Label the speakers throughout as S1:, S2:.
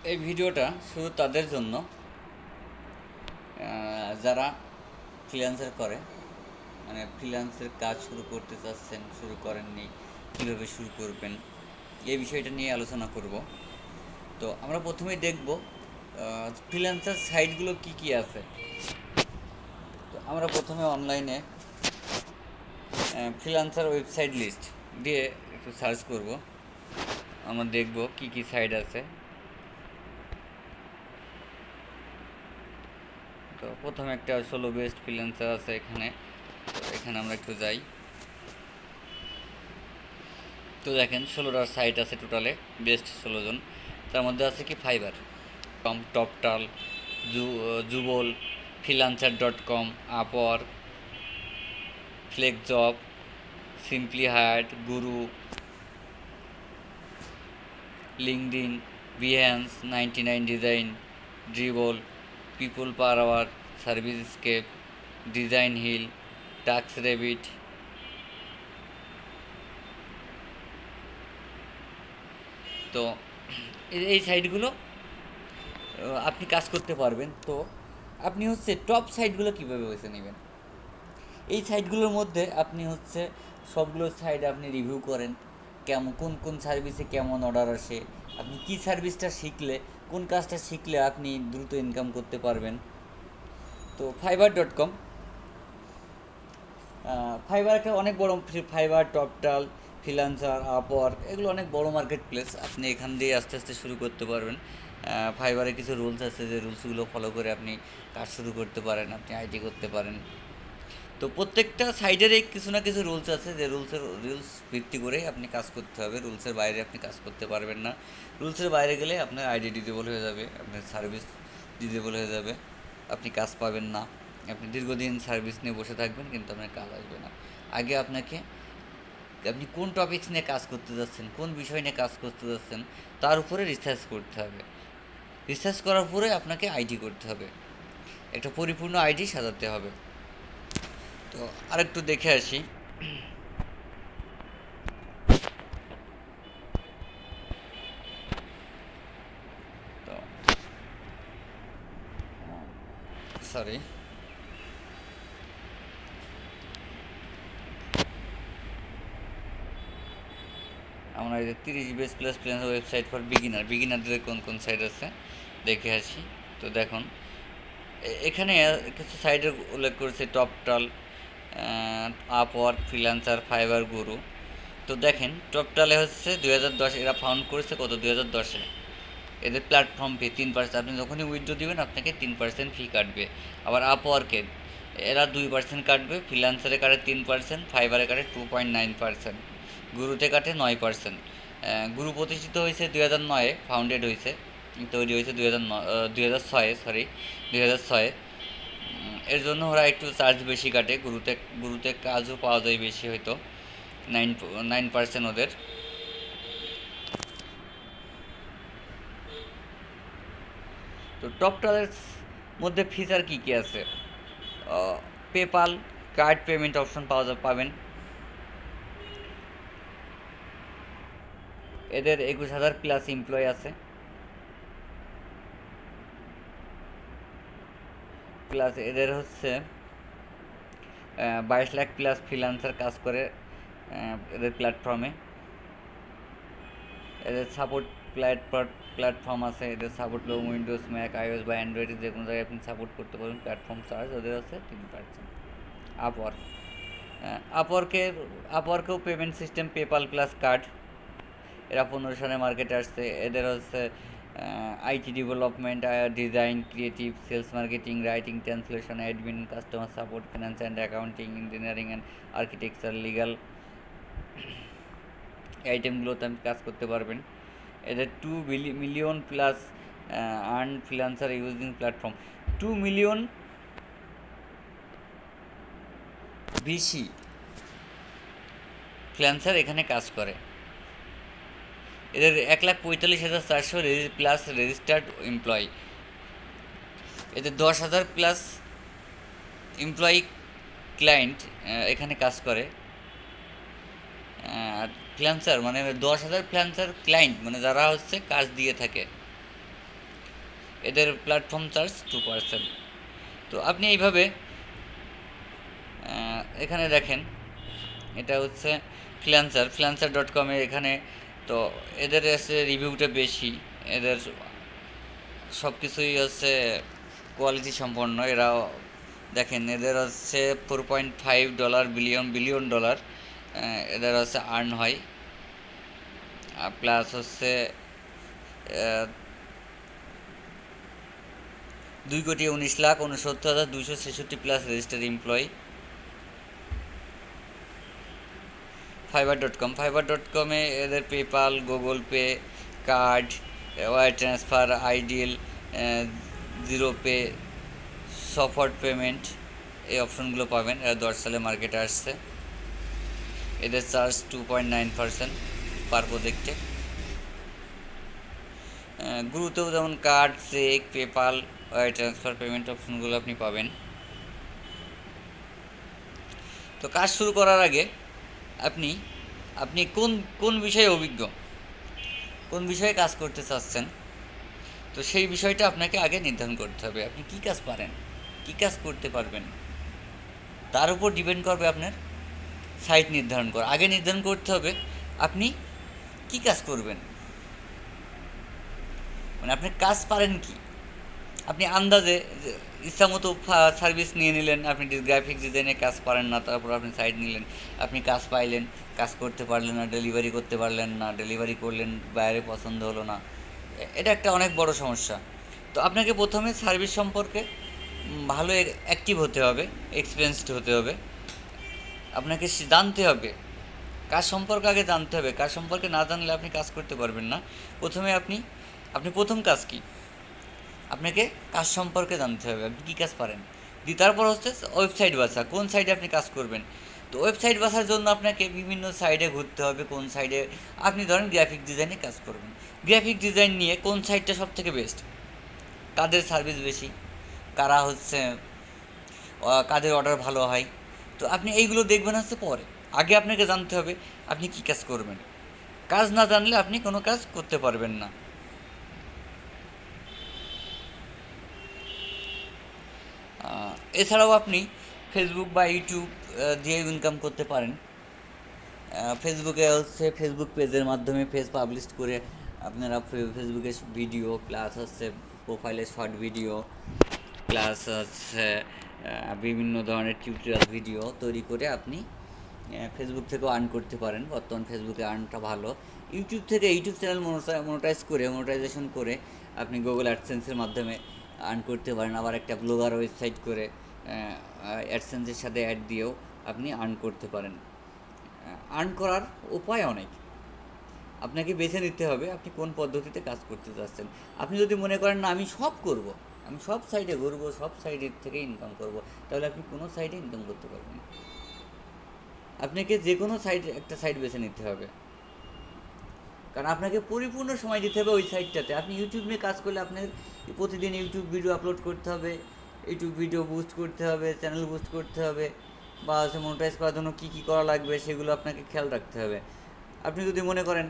S1: এই ভিডিওটা শুধু তাদের জন্য যারা ফ্রিল্যান্সার করে, মানে ফ্রিল্যান্সের কাজ শুরু করতে চাচ্ছেন, শুরু করেননি, কীভাবে শুরু করবেন এই বিষয়টা নিয়ে আলোচনা করব। তো আমরা প্রথমেই দেখব ফ্রিল্যান্সার সাইটগুলো কি কি আছে। তো আমরা প্রথমে অনলাইনে ফ্রিল্যান্সার ওয়েবসাইট লিস্ট দিয়ে একটু সার্চ করব। আমরা দেখব কি কি সাইট আছে। তো প্রথমে একটা সোলো বেস্ট ফ্রিল্যান্সার আছে এখানে। তো এখানে আমরা একটু যাই। তো দেখেন 16টা সাইট আছে টোটালে, বেস্ট 16 জন। তার মধ্যে আছে কি Fiverr com, Toptal, Jooble, freelancer.com, Upwork, FlexJobs, SimplyHired, Guru, LinkedIn, Behance, 99 design, Dribbble, PeoplePerHour, ServiceScape, Designhill, TaskRabbit. তো এই সাইটগুলো আপনি কাজ করতে পারবেন। তো আপনি হচ্ছে টপ সাইটগুলো কীভাবে বেছে নেবেন, এই সাইটগুলোর মধ্যে আপনি হচ্ছে সবগুলো সাইট আপনি রিভিউ করেন, কেমন কোন কোন সার্ভিসে কেমন অর্ডার আসে, আপনি কী সার্ভিসটা শিখলে, কোন কাজটা শিখলে আপনি দ্রুত ইনকাম করতে পারবেন। তো ফাইবার.com, ফাইবার একটা অনেক বড়, ফাইবার, টপটাল, ফ্রিল্যান্সার, আপওয়ার্ক, এগুলো অনেক বড় মার্কেট প্লেস। আপনি এখান দিয়ে আস্তে আস্তে শুরু করতে পারবেন। ফাইবারে কিছু রুলস আছে, যে রুলসগুলো ফলো করে আপনি কাজ শুরু করতে পারেন, আপনি আইটি করতে পারেন। তো প্রত্যেকটা সাইডেরই কিছু না কিছু রুলস আছে, যে রুলস ভিত্তি করেই আপনি কাজ করতে হবে। রুলসের বাইরে আপনি কাজ করতে পারবেন না। রুলসের বাইরে গেলে আপনার আইডি ডিজেবল হয়ে যাবে, আপনার সার্ভিস ডিজেবল হয়ে যাবে, আপনি কাজ পাবেন না। আপনি দীর্ঘদিন সার্ভিস নিয়ে বসে থাকবেন, কিন্তু আপনার কাজ আসবে না। আগে আপনাকে, আপনি কোন টপিকস নিয়ে কাজ করতে যাচ্ছেন, কোন বিষয় নিয়ে কাজ করতে যাচ্ছেন, তার উপরে রিসার্চ করতে হবে। রিসার্চ করার পরে আপনাকে আইডি করতে হবে, একটা পরিপূর্ণ আইডি সাজাতে হবে। তো আরেকটু দেখে আসি। তো সরি, আমরা এই যে 30 best plus freelancer website for বিগিনারদের কোন কোন সাইট আছে দেখে আসি। তো দেখুন, এখানে কিছু সাইটের উল্লেখ করেছে, টপটাল, আপওয়ার্ক, ফ্রিল্যান্সার, ফাইবার, গুরু। তো দেখেন, টপটালে হচ্ছে 2010, এরা ফাউন্ড করেছে কত, 2010-এ। এদের প্ল্যাটফর্ম ফি 3%, আপনি যখনই উইথড্র দিবেন আপনাকে 3% ফি কাটবে। আবার আপওয়ার্কে এরা 2% কাটবে, ফ্রিল্যান্সারে কাটে 3%, ফাইবারে কাটে 2.9%, গুরুতে কাটে 9%। গুরু প্রতিষ্ঠিত হয়েছে 2009-এ, ফাউন্ডেড হয়েছে, তৈরি হয়েছে 2006-এ, সরি 2006-এ। এর জন্য ওরা একটু চার্জ বেশি কাটে। গুরুতে কাজও পাওয়া যায় বেশি, হয়তো 9% ওদের। তো টপটালের মধ্যে ফিচার কী কী আছে, পেপাল কার্ড পেমেন্ট অপশন পাবেন। এদের 21,000 প্লাস এমপ্লয় আছে, প্লাস এদের হচ্ছে 22 লাখ প্লাস ফ্রিল্যান্সার কাজ করে এদের প্ল্যাটফর্মে। এদের সাপোর্ট প্ল্যাটফর্ম আছে, এদের সাপোর্ট লো উইন্ডোজ, ম্যাক, আইওএস বা অ্যান্ড্রয়েড, যে কোনো জায়গায় আপনি সাপোর্ট করতে পারবেন। প্ল্যাটফর্ম চার্জ ওদের আছে 3%। আপওয়ার্ক, আপওয়ার্কেও payment system, PayPal plus card. এরা 15 সালে মার্কেটে আসছে। এদের হচ্ছে IT development, design, creative, sales, marketing, writing, translation, admin, customer support, finance and accounting, engineering and architecture, legal, এই আইটেমগুলোতে আপনি কাজ করতে পারবেন। এদের 2 million plus earn freelancer using platform. 2 million বেশি ফ্রিল্যান্সার এখানে কাজ করে। এদের 1,45,400 প্লাস রেজিস্টার্ড এমপ্লয়ি। এদের 10,000 প্লাস এমপ্লয়ি ক্লায়েন্ট এখানে কাজ করে। ফ্রিল্যান্সার মানে 10,000 ফ্রিল্যান্সার ক্লায়েন্ট, মানে যারা হচ্ছে কাজ দিয়ে থাকে। এদের প্ল্যাটফর্ম চার্জ 2%। তো আপনি এইভাবে এখানে দেখেন, এটা হচ্ছে freelancer.com এখানে। তো এদের হচ্ছে রিভিউটা বেশি, এদের সব কিছুই হচ্ছে কোয়ালিটি সম্পন্ন। এরাও দেখেন, এদের হচ্ছে $4.5 বিলিয়ন ডলার এদের হচ্ছে আর্ন হয়, প্লাস হচ্ছে 2,19,69,266 প্লাস রেজিস্টার্ড এমপ্লয়ি। ফাইবার.কমে এদের PayPal, Google Pay, card, wire transfer, iDEAL, zero pay, soft payment, এই অপশনগুলো পাবেন। এরা 10 সালে মার্কেটে আসছে। এদের চার্জ 2.9% পার প্রজেক্টে। গ্রুপেও যেমন card, cheque, PayPal, wire transfer payment অপশনগুলো আপনি পাবেন। তো কাজ শুরু করার আগে আপনি কোন বিষয়ে অভিজ্ঞ, কোন বিষয়ে কাজ করতে চাচ্ছেন, তো সেই বিষয়টা আপনাকে আগে নির্ধারণ করতে হবে। আপনি কী কাজ পারেন, কী কাজ করতে পারবেন, তার উপর ডিপেন্ড করবে আপনার সাইট নির্ধারণ করা। আগে নির্ধারণ করতে হবে আপনি কী কাজ করবেন, মানে আপনি কাজ পারেন কি। আপনি আন্দাজে ইচ্ছামতো সার্ভিস নিয়ে নিলেন, আপনি গ্রাফিক ডিজাইনে কাজ পারেন না, তারপর আপনি সাইট নিলেন, আপনি কাজ পাইলেন, কাজ করতে পারলেন না, ডেলিভারি করতে পারলেন না, ডেলিভারি করলেন, বাইরে পছন্দ হলো না, এটা একটা অনেক বড় সমস্যা। তো আপনাকে প্রথমে সার্ভিস সম্পর্কে ভালো অ্যাক্টিভ হতে হবে, এক্সপিরিয়েন্সড হতে হবে। আপনাকে জানতে হবে, কাজ সম্পর্কে আগে জানতে হবে। কাজ সম্পর্কে না জানলে আপনি কাজ করতে পারবেন না। প্রথমে আপনি প্রথম কাজ কি, আপনাকে কাজ সম্পর্কে জানতে হবে, আপনি কী কাজ পারেন। তারপর হচ্ছে ওয়েবসাইট বাছা, কোন সাইডে আপনি কাজ করবেন। তো ওয়েবসাইট বাছার জন্য আপনাকে বিভিন্ন সাইডে ঘুরতে হবে। কোন সাইডে আপনি ধরেন গ্রাফিক ডিজাইনে কাজ করবেন, গ্রাফিক ডিজাইন নিয়ে কোন সাইটটা সব থেকে বেস্ট, কাদের সার্ভিস বেশি, কারা হচ্ছে কাদের অর্ডার ভালো হয়। তো আপনি এইগুলো দেখবেন হচ্ছে পরে। আগে আপনাকে জানতে হবে আপনি কী কাজ করবেন। কাজ না জানলে আপনি কোনো কাজ করতে পারবেন না। এছাড়াও আপনি ফেসবুক বা ইউটিউব দিয়ে ইনকাম করতে পারেন। ফেসবুকে হচ্ছে ফেসবুক পেজের মাধ্যমে পেজ পাবলিশ করে আপনারা ফেসবুকে ভিডিও, প্লাস হচ্ছে প্রোফাইলে শর্ট ভিডিও, প্লাস হচ্ছে বিভিন্ন ধরনের টিউটোরিয়াল ভিডিও তৈরি করে আপনি ফেসবুক থেকেও আর্ন করতে পারেন। বর্তমান ফেসবুকে আর্নটা ভালো। ইউটিউব থেকে ইউটিউব চ্যানেল মনিটাইজেশন করে আপনি গুগল অ্যাডসেন্সের মাধ্যমে আর্ন করতে পারেন। আবার একটা ব্লগার ওয়েবসাইট করে অ্যাডসেন্সের সাথে অ্যাড দিয়েও আপনি আর্ন করতে পারেন। আর্ন করার উপায় অনেক, আপনাকে বেছে নিতে হবে আপনি কোন পদ্ধতিতে কাজ করতে চাচ্ছেন। আপনি যদি মনে করেন না আমি সব করব, আমি সব সাইডে ঘুরবো, সব সাইডের থেকে ইনকাম করব, তাহলে আপনি কোনো সাইডে ইনকাম করতে পারবেন। আপনাকে যে কোনো একটা সাইড বেছে নিতে হবে, কারণ আপনাকে পরিপূর্ণ সময় দিতে হবে ওই সাইটটাতে। আপনি ইউটিউব নিয়ে কাজ করলে আপনার প্রতিদিন ইউটিউব ভিডিও আপলোড করতে হবে, ইউটিউব ভিডিও বুস্ট করতে হবে, চ্যানেল বুস্ট করতে হবে, বা হচ্ছে মনিটাইজ করার জন্য কী কী করা লাগবে সেগুলো আপনাকে খেয়াল রাখতে হবে। আপনি যদি মনে করেন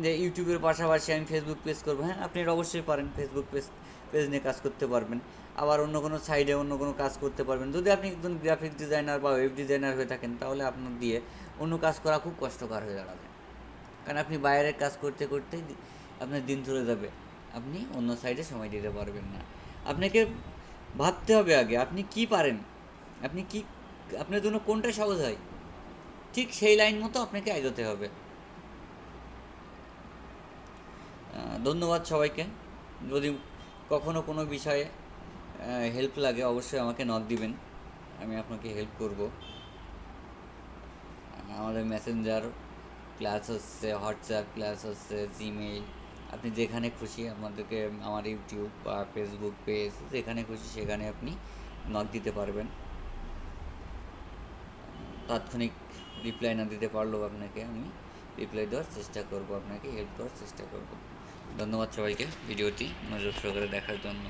S1: যে ইউটিউবের পাশাপাশি আমি ফেসবুক পেজ করবো, হ্যাঁ আপনি অবশ্যই পারেন, ফেসবুক পেজ নিয়ে কাজ করতে পারবেন। আবার অন্য কোনো সাইডে অন্য কোনো কাজ করতে পারবেন। যদি আপনি একজন গ্রাফিক ডিজাইনার বা ওয়েব ডিজাইনার হয়ে থাকেন, তাহলে আপনার দিয়ে অন্য কাজ করা খুব কষ্টকর হয়ে দাঁড়াবে, কারণ আপনি বাইরের কাজ করতে করতেই আপনার দিন চলে যাবে, আপনি অন্য সাইডে সময় দিতে পারবেন না। আপনাকে ভাবতে হবে আগে আপনি কি পারেন, আপনার জন্য কোনটা সহজ হয়, ঠিক সেই লাইন মতো আপনাকে এগোতে হবে। ধন্যবাদ সবাইকে। যদি কখনো কোনো বিষয়ে হেল্প লাগে অবশ্যই আমাকে নক দিবেন, আমি আপনাকে হেল্প করব। আমাদের মেসেঞ্জার, প্লাস হচ্ছে হোয়াটসঅ্যাপ, প্লাস হচ্ছে জিমেইল, আপনি যেখানে খুশি আমাদেরকে, আমার ইউটিউব বা ফেসবুক পেজ যেখানে খুশি সেখানে আপনি নক দিতে পারবেন। তাৎক্ষণিক রিপ্লাই না দিতে পারলেও আপনাকে আমি রিপ্লাই দেওয়ার চেষ্টা করব, আপনাকে হেল্প করার চেষ্টা করব। ধন্যবাদ সবাইকে ভিডিওটি মনোযোগ সহকারে দেখার জন্য।